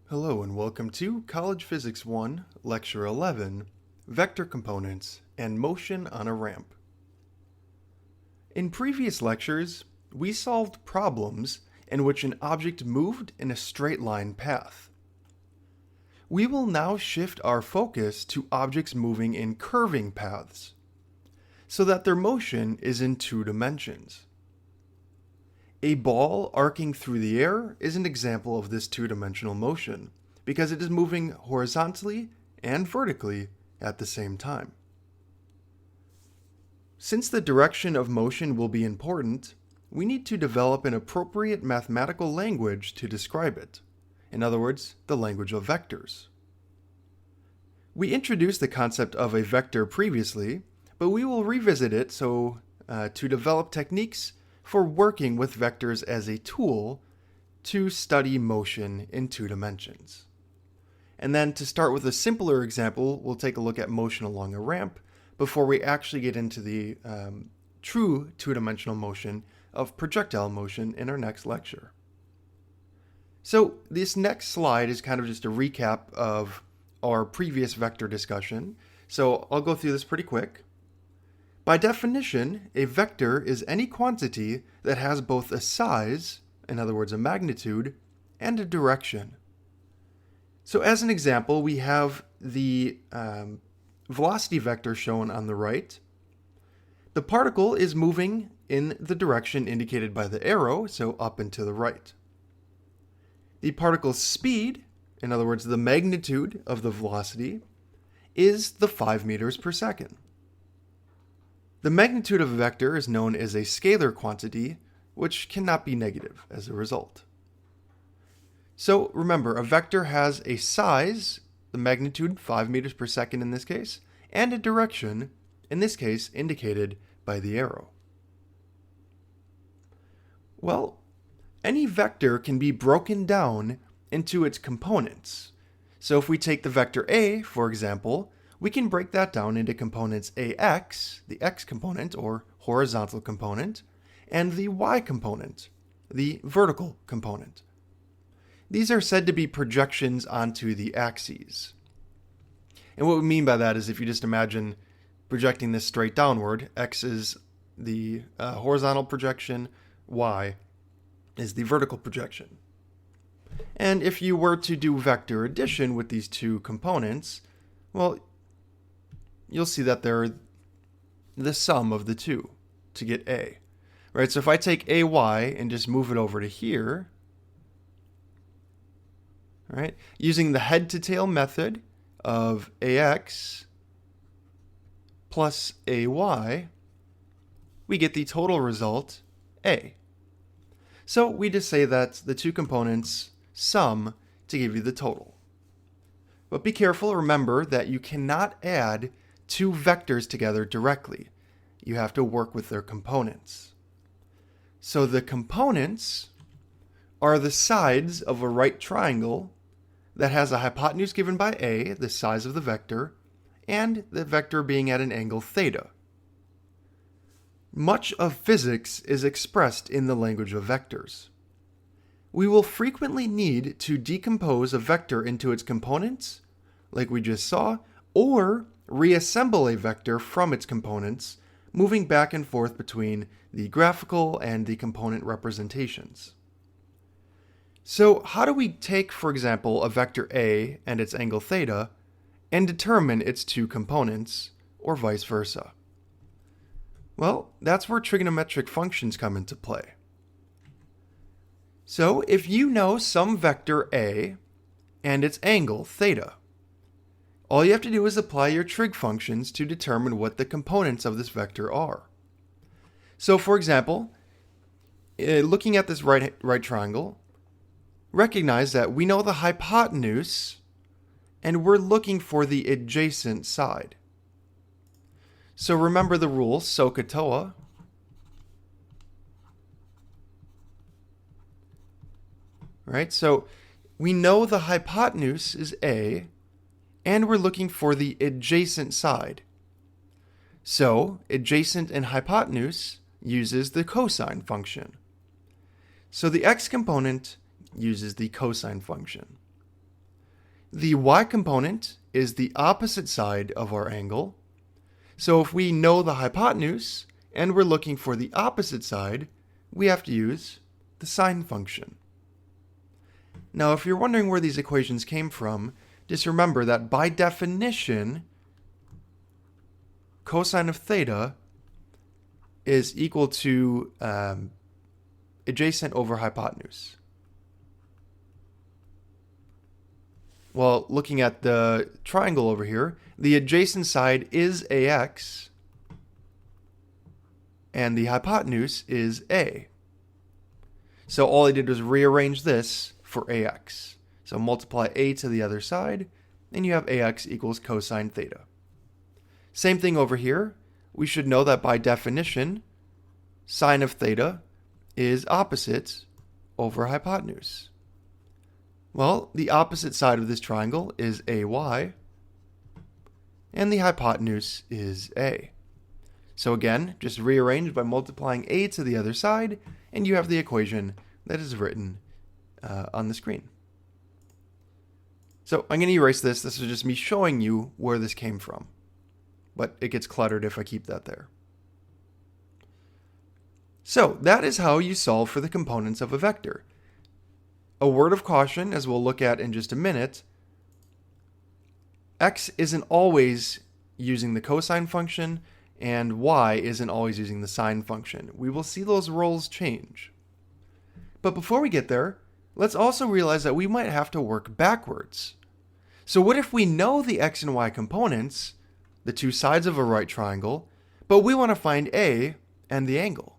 Hello and welcome to College Physics 1, Lecture 11, Vector Components and Motion on a Ramp. In previous lectures, we solved problems in which an object moved in a straight line path. We will now shift our focus to objects moving in curving paths, so that their motion is in two dimensions. A ball arcing through the air is an example of this two-dimensional motion because it is moving horizontally and vertically at the same time. Since the direction of motion will be important, we need to develop an appropriate mathematical language to describe it. In other words, the language of vectors. We introduced the concept of a vector previously, but we will revisit it to develop techniques for working with vectors as a tool to study motion in two dimensions. And then to start with a simpler example, we'll take a look at motion along a ramp before we actually get into the true two-dimensional motion of projectile motion in our next lecture. So this next slide is kind of just a recap of our previous vector discussion. So I'll go through this pretty quick. By definition, a vector is any quantity that has both a size, in other words a magnitude, and a direction. So as an example, we have the velocity vector shown on the right. The particle is moving in the direction indicated by the arrow, so up and to the right. The particle's speed, in other words the magnitude of the velocity, is the 5 meters per second. The magnitude of a vector is known as a scalar quantity, which cannot be negative as a result. So remember, a vector has a size, the magnitude 5 meters per second in this case, and a direction, in this case indicated by the arrow. Well, any vector can be broken down into its components. So if we take the vector A, for example, we can break that down into components AX, the X component or horizontal component, and the Y component, the vertical component. These are said to be projections onto the axes. And what we mean by that is if you just imagine projecting this straight downward, X is the horizontal projection, Y is the vertical projection. And if you were to do vector addition with these two components, well, you'll see that they're the sum of the two to get A. Right? So if I take AY and just move it over to here, right, using the head to tail method of AX plus AY, we get the total result A. So we just say that the two components sum to give you the total. But be careful, remember that you cannot add two vectors together directly. You have to work with their components. So the components are the sides of a right triangle that has a hypotenuse given by A, the size of the vector, and the vector being at an angle theta. Much of physics is expressed in the language of vectors. We will frequently need to decompose a vector into its components, like we just saw, or reassemble a vector from its components, moving back and forth between the graphical and the component representations. So how do we take, for example, a vector A and its angle theta and determine its two components, or vice versa? Well, that's where trigonometric functions come into play. So if you know some vector A and its angle theta, all you have to do is apply your trig functions to determine what the components of this vector are. So for example, looking at this right triangle, recognize that we know the hypotenuse and we're looking for the adjacent side. So remember the rule, SOHCAHTOA. Right? So we know the hypotenuse is A, and we're looking for the adjacent side. So adjacent and hypotenuse uses the cosine function. So the x component uses the cosine function. The y component is the opposite side of our angle. So if we know the hypotenuse and we're looking for the opposite side, we have to use the sine function. Now, if you're wondering where these equations came from, just remember that by definition, cosine of theta is equal to adjacent over hypotenuse. Well, looking at the triangle over here, the adjacent side is AX, and the hypotenuse is A. So all I did was rearrange this for AX. So multiply A to the other side, and you have AX equals cosine theta. Same thing over here. We should know that by definition, sine of theta is opposite over hypotenuse. Well, the opposite side of this triangle is AY, and the hypotenuse is A. So again, just rearrange by multiplying A to the other side, and you have the equation that is written on the screen. So I'm going to erase this. This is just me showing you where this came from. But it gets cluttered if I keep that there. So that is how you solve for the components of a vector. A word of caution, as we'll look at in just a minute, x isn't always using the cosine function, and y isn't always using the sine function. We will see those roles change. But before we get there, let's also realize that we might have to work backwards. So what if we know the x and y components, the two sides of a right triangle, but we want to find A and the angle?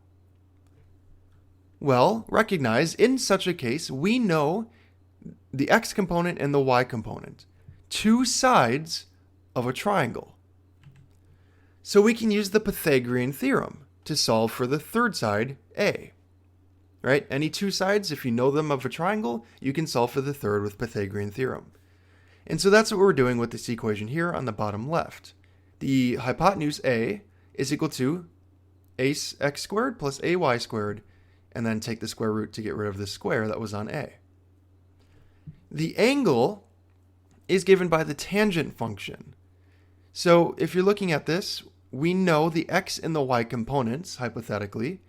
Well, recognize in such a case, we know the x component and the y component, two sides of a triangle. So we can use the Pythagorean theorem to solve for the third side, A. Right? Any two sides, if you know them of a triangle, you can solve for the third with Pythagorean theorem. And so that's what we're doing with this equation here on the bottom left. The hypotenuse A is equal to ax squared plus ay squared, and then take the square root to get rid of the square that was on A. The angle is given by the tangent function. So if you're looking at this, we know the x and the y components, hypothetically.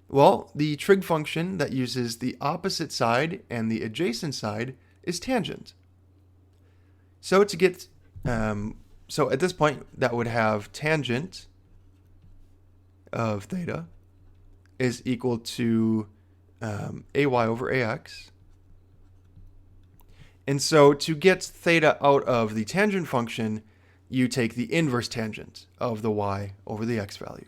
Well, the trig function that uses the opposite side and the adjacent side is tangent. So to get, so at this point, that would have tangent of theta is equal to ay over ax. And so to get theta out of the tangent function, you take the inverse tangent of the y over the x value.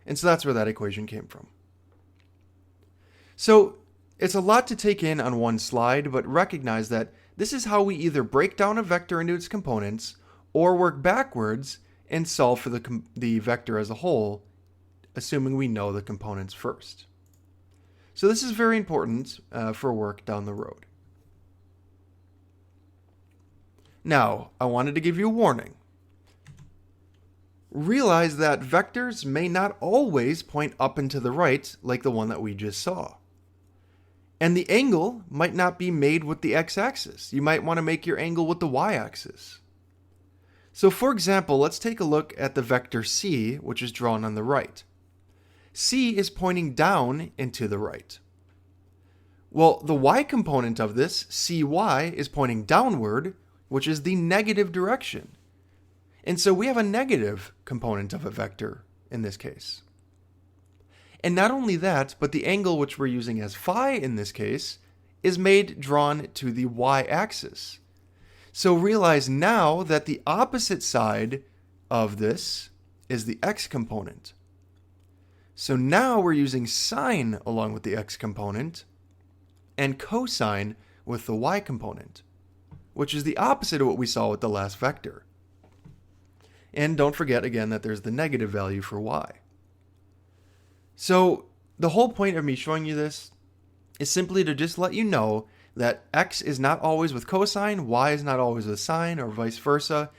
And so that's where that equation came from. So it's a lot to take in on one slide, but recognize that this is how we either break down a vector into its components or work backwards and solve for the vector as a whole, assuming we know the components first. So this is very important for work down the road. Now, I wanted to give you a warning. Realize that vectors may not always point up and to the right like the one that we just saw. And the angle might not be made with the x-axis. You might want to make your angle with the y-axis. So for example, let's take a look at the vector c, which is drawn on the right. C is pointing down and to the right. Well, the y component of this, cy, is pointing downward, which is the negative direction. And so we have a negative component of a vector in this case. And not only that, but the angle which we're using as phi in this case is drawn to the y-axis. So realize now that the opposite side of this is the x component. So now we're using sine along with the x component and cosine with the y component, which is the opposite of what we saw with the last vector. And don't forget again that there's the negative value for y. So the whole point of me showing you this is simply to just let you know that x is not always with cosine, y is not always with sine, or vice versa.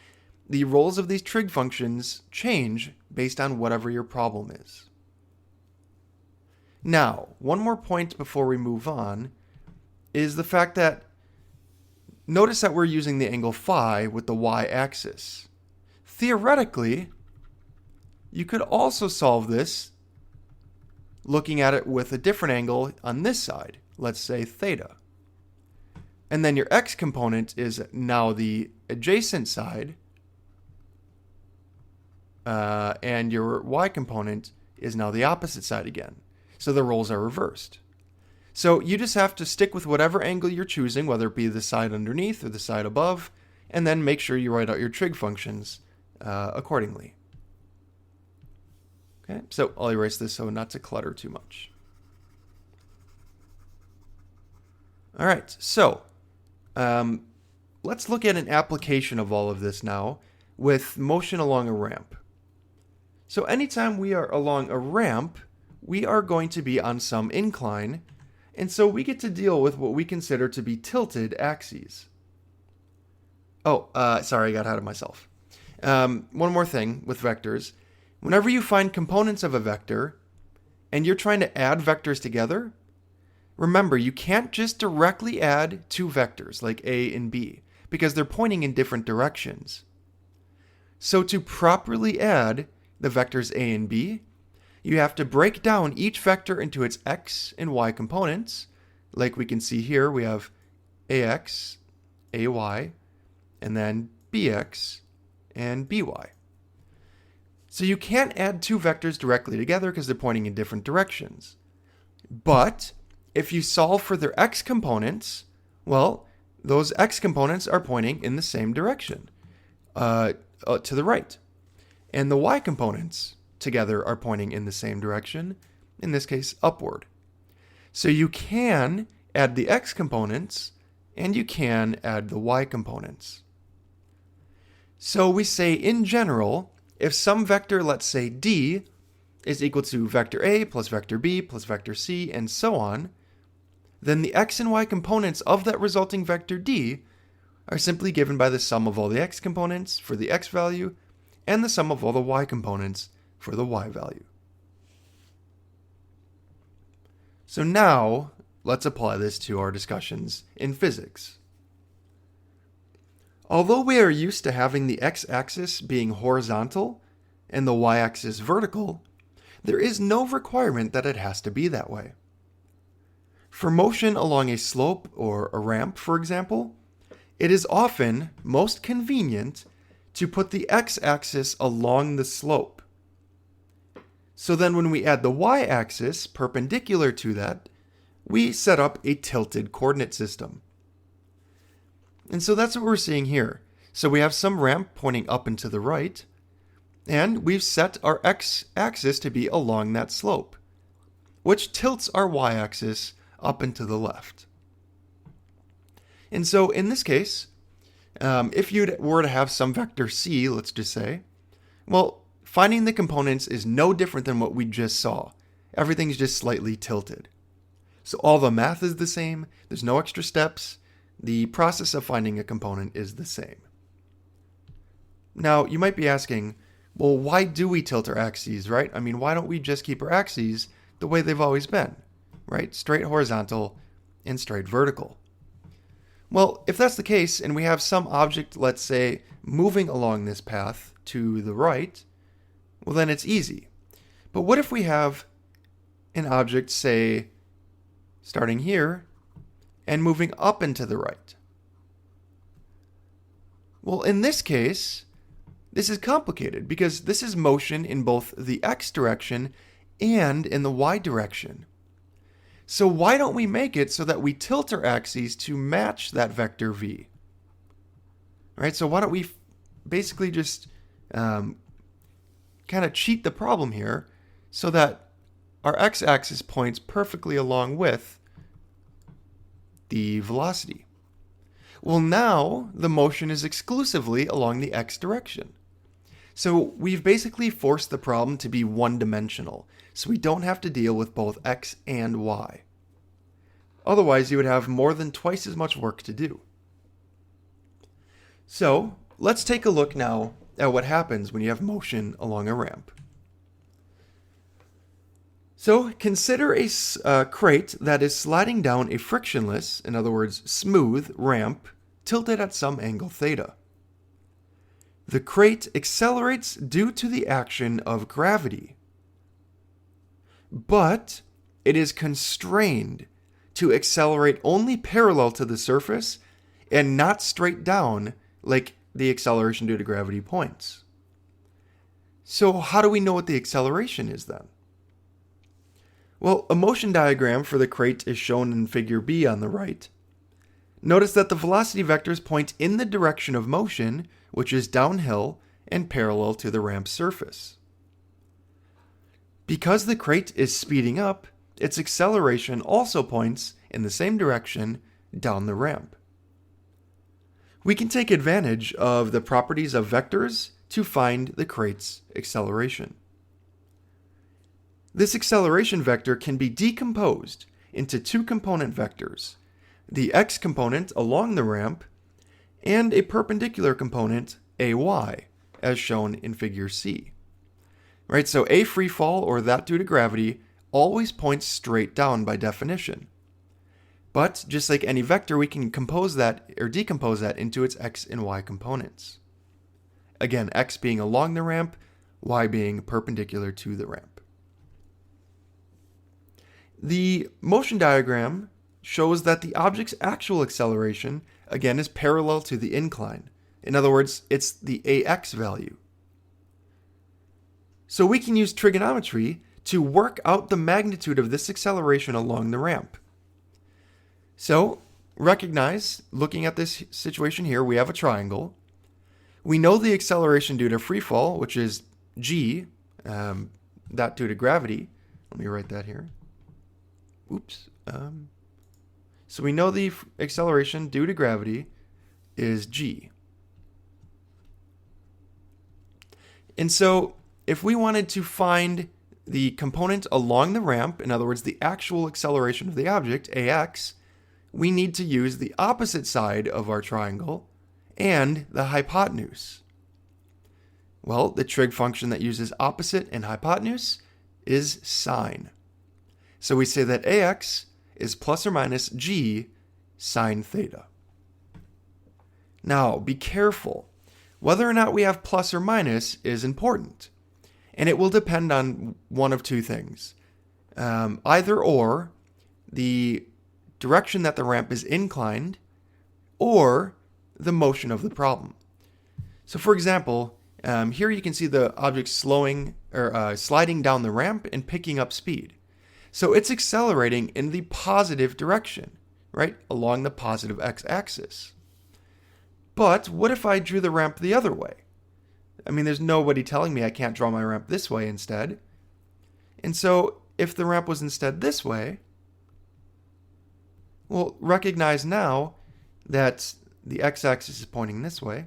The roles of these trig functions change based on whatever your problem is. Now, one more point before we move on is the fact that notice that we're using the angle phi with the y-axis. Theoretically, you could also solve this looking at it with a different angle on this side, let's say theta. And then your x component is now the adjacent side, and your y component is now the opposite side again. So the roles are reversed. So you just have to stick with whatever angle you're choosing, whether it be the side underneath or the side above, and then make sure you write out your trig functions accordingly. Okay, so I'll erase this so not to clutter too much. All right, so let's look at an application of all of this now with motion along a ramp. So anytime we are along a ramp, we are going to be on some incline, and so we get to deal with what we consider to be tilted axes. Oh, sorry, I got ahead of myself. One more thing with vectors. Whenever you find components of a vector, and you're trying to add vectors together, remember, you can't just directly add two vectors like A and B, because they're pointing in different directions. So to properly add the vectors A and B, you have to break down each vector into its x and y components. Like we can see here, we have AX, AY, and then BX and BY. So you can't add two vectors directly together because they're pointing in different directions. But if you solve for their x components, well, those x components are pointing in the same direction, to the right. And the y components together are pointing in the same direction, in this case, upward. So you can add the x components, and you can add the y components. So we say, in general, if some vector, let's say d, is equal to vector a plus vector b plus vector c, and so on, then the x and y components of that resulting vector d are simply given by the sum of all the x components for the x value and the sum of all the y components for the y value. So now, let's apply this to our discussions in physics. Although we are used to having the x-axis being horizontal and the y-axis vertical, there is no requirement that it has to be that way. For motion along a slope or a ramp, for example, it is often most convenient to put the x-axis along the slope. So then when we add the y-axis perpendicular to that, we set up a tilted coordinate system. And so that's what we're seeing here. So we have some ramp pointing up and to the right, and we've set our x-axis to be along that slope, which tilts our y-axis up and to the left. And so in this case, if you were to have some vector c, let's just say, well, finding the components is no different than what we just saw. Everything's just slightly tilted. So all the math is the same, there's no extra steps, the process of finding a component is the same. Now, you might be asking, well, why do we tilt our axes, right? I mean, why don't we just keep our axes the way they've always been, right? Straight horizontal and straight vertical. Well, if that's the case, and we have some object, let's say, moving along this path to the right, well, then it's easy. But what if we have an object, say, starting here, and moving up and to the right? Well, in this case, this is complicated because this is motion in both the x direction and in the y direction. So why don't we make it so that we tilt our axes to match that vector v? Right? So why don't we basically just kind of cheat the problem here so that our x-axis points perfectly along with the velocity. Well, now the motion is exclusively along the x direction. So we've basically forced the problem to be one-dimensional, so we don't have to deal with both x and y. Otherwise, you would have more than twice as much work to do. So let's take a look now at what happens when you have motion along a ramp. So consider a crate that is sliding down a frictionless, in other words, smooth ramp tilted at some angle theta. The crate accelerates due to the action of gravity, but it is constrained to accelerate only parallel to the surface and not straight down like the acceleration due to gravity points. So how do we know what the acceleration is then? Well, a motion diagram for the crate is shown in figure B on the right. Notice that the velocity vectors point in the direction of motion, which is downhill and parallel to the ramp's surface. Because the crate is speeding up, its acceleration also points in the same direction down the ramp. We can take advantage of the properties of vectors to find the crate's acceleration. This acceleration vector can be decomposed into two component vectors, the x component along the ramp and a perpendicular component, ay, as shown in figure C. Right, so a free fall, or that due to gravity, always points straight down by definition. But just like any vector, we can compose that or decompose that into its x and y components. Again, x being along the ramp, y being perpendicular to the ramp. The motion diagram shows that the object's actual acceleration, again, is parallel to the incline. In other words, it's the ax value. So we can use trigonometry to work out the magnitude of this acceleration along the ramp. So recognize, looking at this situation here, we have a triangle. We know the acceleration due to free fall, which is g, that due to gravity. Let me write that here. Oops. So we know the acceleration due to gravity is g. And so if we wanted to find the component along the ramp, in other words, the actual acceleration of the object, ax, we need to use the opposite side of our triangle and the hypotenuse. Well, the trig function that uses opposite and hypotenuse is sine. So we say that ax is plus or minus g sine theta. Now, be careful. Whether or not we have plus or minus is important, and it will depend on one of two things. Either or, the direction that the ramp is inclined, or the motion of the problem. So for example, here you can see the object sliding down the ramp and picking up speed. So it's accelerating in the positive direction, right, along the positive x-axis. But what if I drew the ramp the other way? I mean, there's nobody telling me I can't draw my ramp this way instead. And so if the ramp was instead this way, well, recognize now that the x-axis is pointing this way.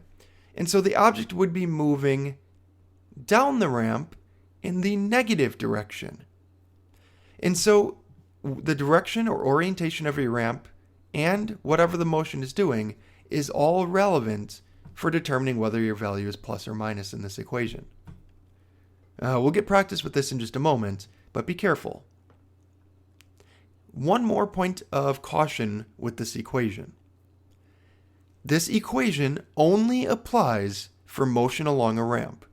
And so the object would be moving down the ramp in the negative direction. And so the direction or orientation of your ramp and whatever the motion is doing is all relevant for determining whether your value is plus or minus in this equation. We'll get practice with this in just a moment, but be careful. One more point of caution with this equation. This equation only applies for motion along a ramp.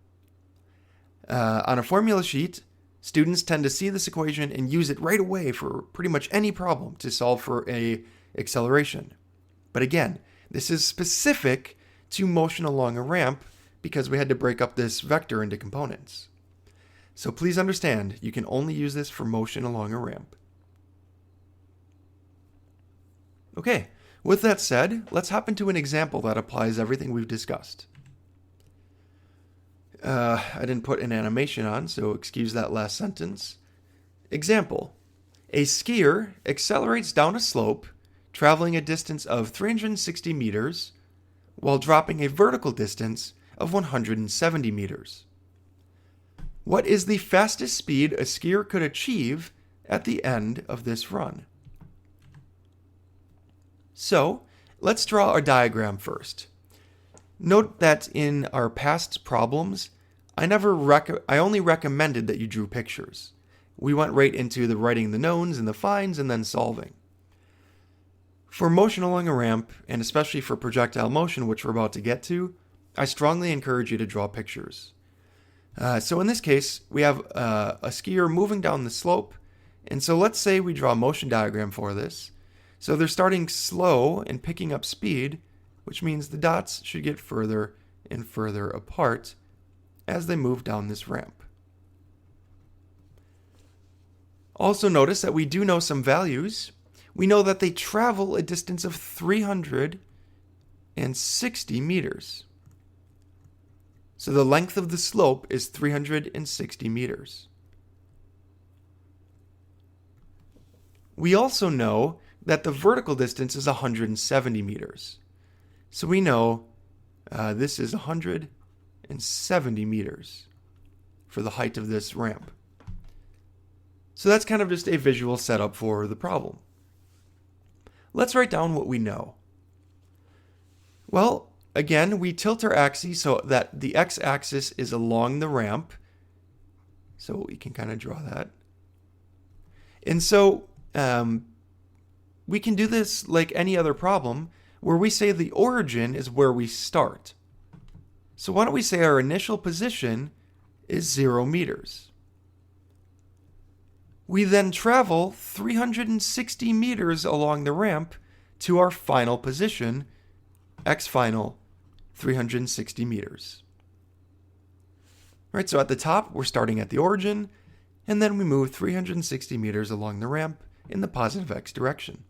On a formula sheet, students tend to see this equation and use it right away for pretty much any problem to solve for a acceleration. But again, this is specific to motion along a ramp because we had to break up this vector into components. So please understand, you can only use this for motion along a ramp. Okay, with that said, let's hop into an example that applies everything we've discussed. I didn't put an animation on, so excuse that last sentence. Example: a skier accelerates down a slope, traveling a distance of 360 meters, while dropping a vertical distance of 170 meters. What is the fastest speed a skier could achieve at the end of this run? So, let's draw a diagram first. Note that in our past problems, I only recommended that you drew pictures. We went right into the writing the knowns and the finds and then solving. For motion along a ramp, and especially for projectile motion, which we're about to get to, I strongly encourage you to draw pictures. So in this case, we have a skier moving down the slope, and so let's say we draw a motion diagram for this. So they're starting slow and picking up speed, which means the dots should get further and further apart as they move down this ramp. Also notice that we do know some values. We know that they travel a distance of 360 meters. So the length of the slope is 360 meters. We also know that the vertical distance is 170 meters. So we know this is 170 meters for the height of this ramp. So that's kind of just a visual setup for the problem. Let's write down what we know. Well, again, we tilt our axis so that the x-axis is along the ramp. So we can kind of draw that. And so we can do this like any other problem where we say the origin is where we start. So why don't we say our initial position is 0 meters. We then travel 360 meters along the ramp to our final position, x final, 360 meters. Right, so at the top, we're starting at the origin, and then we move 360 meters along the ramp in the positive x direction.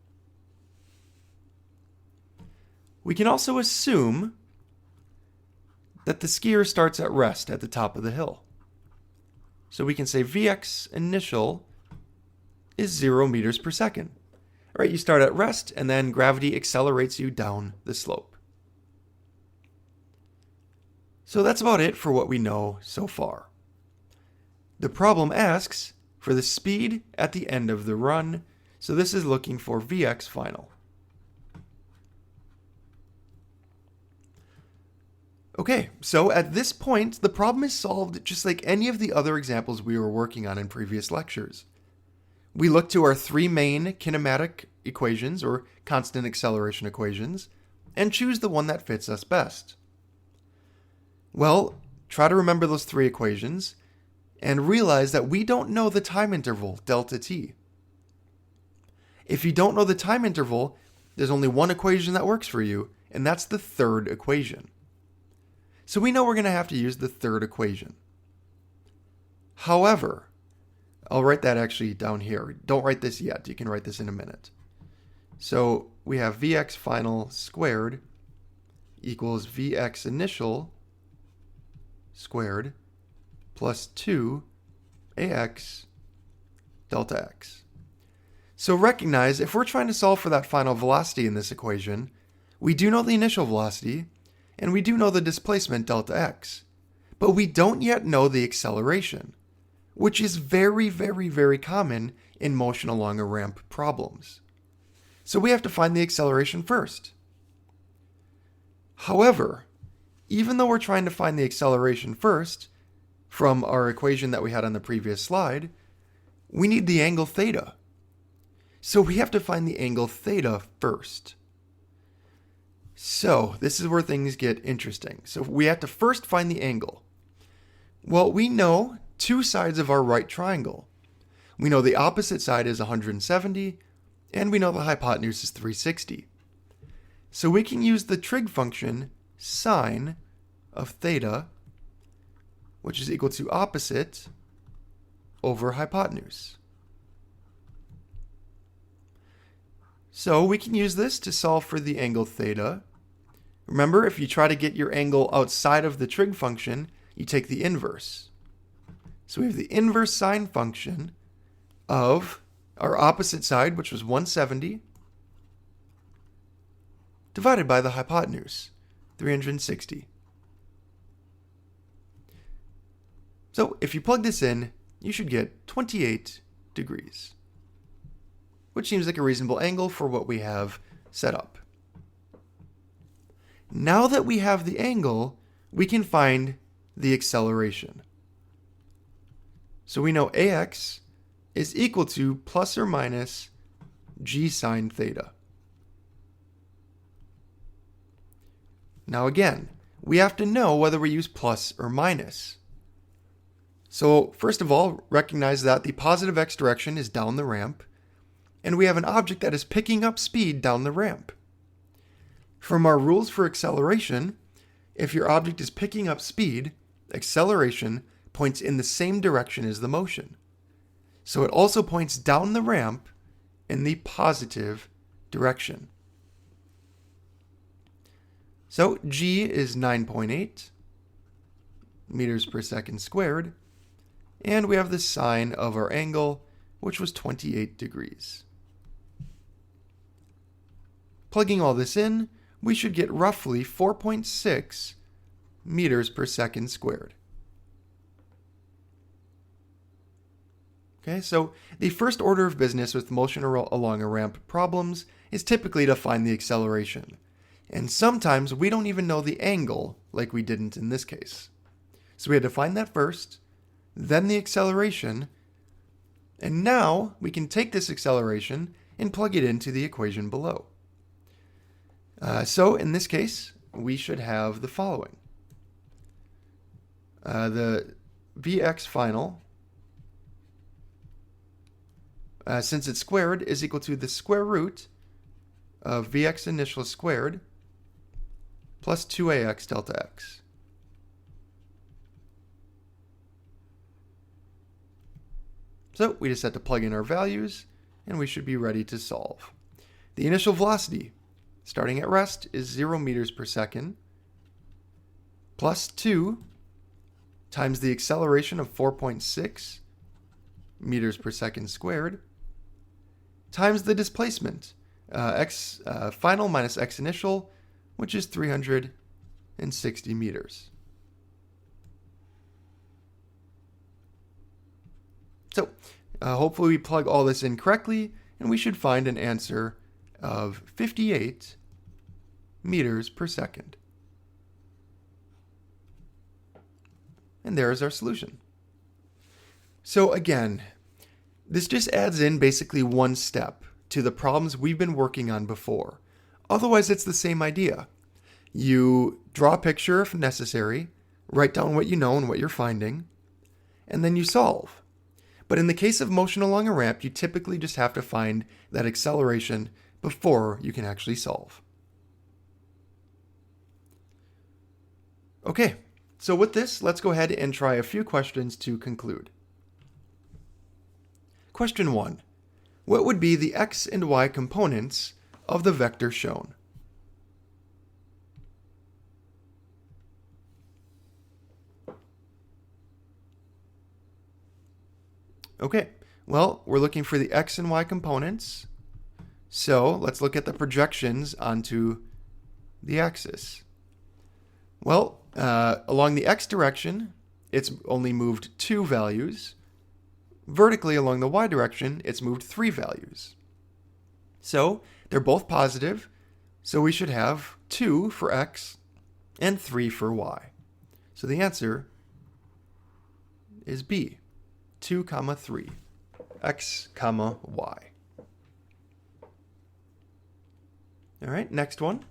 We can also assume that the skier starts at rest at the top of the hill. So we can say Vx initial is 0 meters per second. All right, you start at rest, and then gravity accelerates you down the slope. So that's about it for what we know so far. The problem asks for the speed at the end of the run, so this is looking for Vx final. Okay, so at this point, the problem is solved just like any of the other examples we were working on in previous lectures. We look to our three main kinematic equations, or constant acceleration equations, and choose the one that fits us best. Well, try to remember those three equations, and realize that we don't know the time interval, delta t. If you don't know the time interval, there's only one equation that works for you, and that's the third equation. So we know we're going to have to use the third equation. However, I'll write that actually down here. Don't write this yet. You can write this in a minute. So we have Vx final squared equals Vx initial squared plus 2ax delta x. So recognize if we're trying to solve for that final velocity in this equation, we do know the initial velocity and we do know the displacement delta x, but we don't yet know the acceleration, which is very, very, very common in motion along a ramp problems. So we have to find the acceleration first. However, even though we're trying to find the acceleration first, from our equation that we had on the previous slide, we need the angle theta. So we have to find the angle theta first. So this is where things get interesting. So we have to first find the angle. Well, we know two sides of our right triangle. We know the opposite side is 170, and we know the hypotenuse is 360. So we can use the trig function sine of theta, which is equal to opposite over hypotenuse. So we can use this to solve for the angle theta. Remember, if you try to get your angle outside of the trig function, you take the inverse. So we have the inverse sine function of our opposite side, which was 170, divided by the hypotenuse, 360. So if you plug this in, you should get 28 degrees, which seems like a reasonable angle for what we have set up. Now that we have the angle, we can find the acceleration. So we know ax is equal to plus or minus g sine theta. Now again, we have to know whether we use plus or minus. So first of all, recognize that the positive x direction is down the ramp, and we have an object that is picking up speed down the ramp. From our rules for acceleration, if your object is picking up speed, acceleration points in the same direction as the motion. So it also points down the ramp in the positive direction. So g is 9.8 meters per second squared, and we have the sine of our angle, which was 28 degrees. Plugging all this in, we should get roughly 4.6 meters per second squared. Okay, so the first order of business with motion along a ramp problems is typically to find the acceleration. And sometimes we don't even know the angle like we didn't in this case. So we had to find that first, then the acceleration, and now we can take this acceleration and plug it into the equation below. So in this case, we should have the following. The Vx final, since it's squared, is equal to the square root of Vx initial squared plus 2ax delta x. So we just have to plug in our values, and we should be ready to solve. The initial velocity, starting at rest, is 0 meters per second, plus 2 times the acceleration of 4.6 meters per second squared, times the displacement, x final minus x initial, which is 360 meters. So hopefully we plug all this in correctly, and we should find an answer of 58 meters per second. And there is our solution. So again, this just adds in basically one step to the problems we've been working on before. Otherwise, it's the same idea. You draw a picture if necessary, write down what you know and what you're finding, and then you solve. But in the case of motion along a ramp, you typically just have to find that acceleration before you can actually solve. Okay, so with this, let's go ahead and try a few questions to conclude. Question 1. What would be the x and y components of the vector shown? Okay, well, we're looking for the x and y components. So let's look at the projections onto the axis. Well, along the x direction, it's only moved 2 values. Vertically along the y direction, it's moved 3 values. So they're both positive, so we should have 2 for x and 3 for y. So the answer is B, 2, 3, x, y. All right, next one.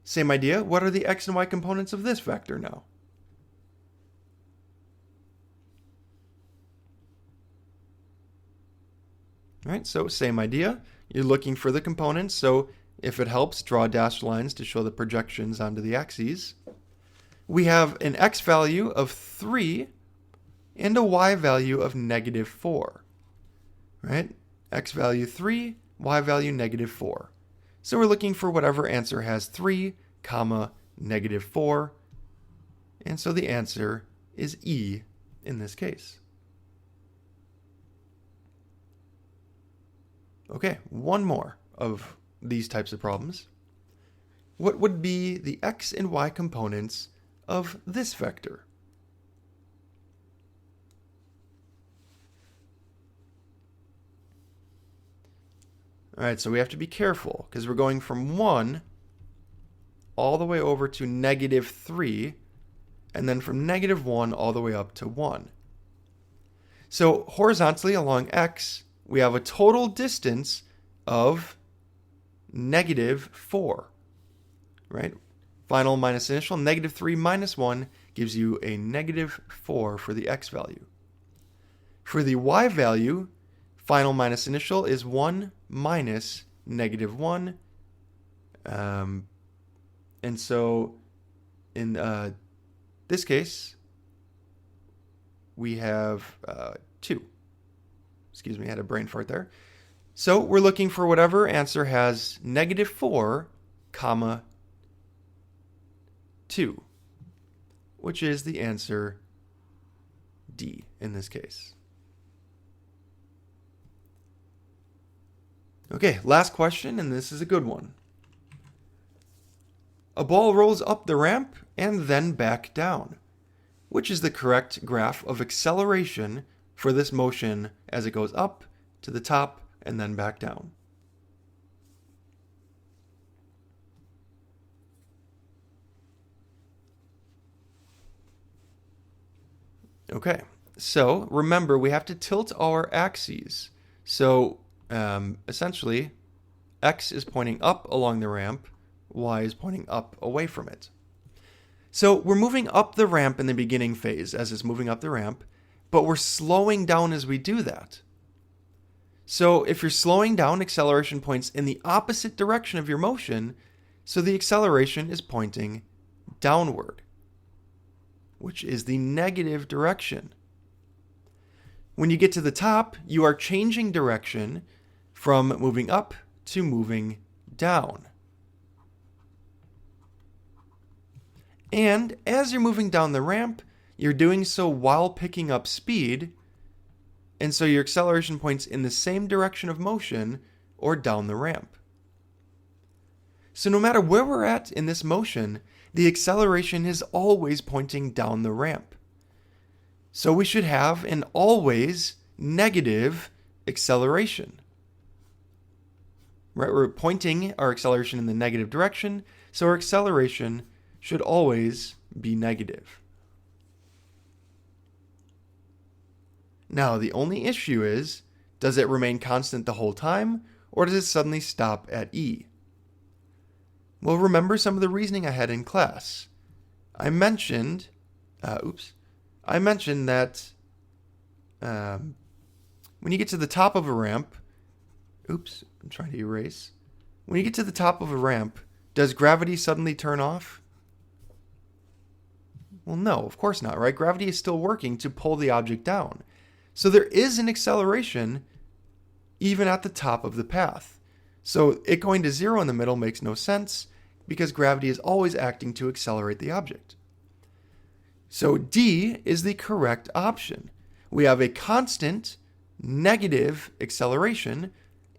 Same idea. What are the x and y components of this vector now? All right, so same idea. You're looking for the components, so if it helps, draw dashed lines to show the projections onto the axes. We have an x value of 3 and a y value of -4. Right? X value 3, y value -4. So we're looking for whatever answer has 3, -4. And so the answer is E in this case. Okay, one more of these types of problems. What would be the x and y components of this vector? All right, so we have to be careful because we're going from 1 all the way over to -3, and then from -1 all the way up to 1. So horizontally along x, we have a total distance of -4, right? Final minus initial, negative 3 minus 1 gives you a negative 4 for the x value. For the y value, final minus initial is 1 minus negative 1. And so in this case, we have 2. Excuse me, I had a brain fart there. So we're looking for whatever answer has negative 4, comma 2, which is the answer D in this case. Okay, last question, and this is a good one. A ball rolls up the ramp and then back down. Which is the correct graph of acceleration for this motion as it goes up to the top and then back down? Okay, so remember we have to tilt our axes. So essentially, x is pointing up along the ramp, y is pointing up away from it. So we're moving up the ramp in the beginning phase as it's moving up the ramp, but we're slowing down as we do that. So if you're slowing down, acceleration points in the opposite direction of your motion, so the acceleration is pointing downward, which is the negative direction. When you get to the top, you are changing direction from moving up to moving down. And as you're moving down the ramp, you're doing so while picking up speed, and so your acceleration points in the same direction of motion or down the ramp. So no matter where we're at in this motion, the acceleration is always pointing down the ramp. So we should have an always negative acceleration. Right? We're pointing our acceleration in the negative direction, so our acceleration should always be negative. Now, the only issue is, does it remain constant the whole time, or does it suddenly stop at E? Well, remember some of the reasoning I had in class. I mentioned that when you get to the top of a ramp, I'm trying to erase. When you get to the top of a ramp, does gravity suddenly turn off? Well, no, of course not, right? Gravity is still working to pull the object down. So there is an acceleration even at the top of the path. So it going to 0 in the middle makes no sense because gravity is always acting to accelerate the object. So D is the correct option. We have a constant negative acceleration,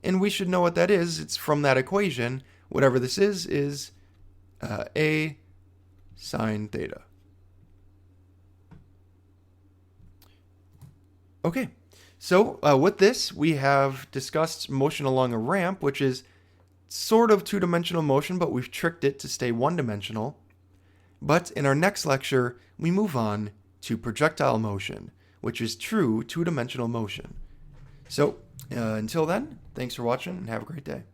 and we should know what that is. It's from that equation. Whatever this is A sine theta. Okay, so with this, we have discussed motion along a ramp, which is sort of two-dimensional motion, but we've tricked it to stay one-dimensional. But in our next lecture, we move on to projectile motion, which is true two-dimensional motion. So until then, thanks for watching and have a great day.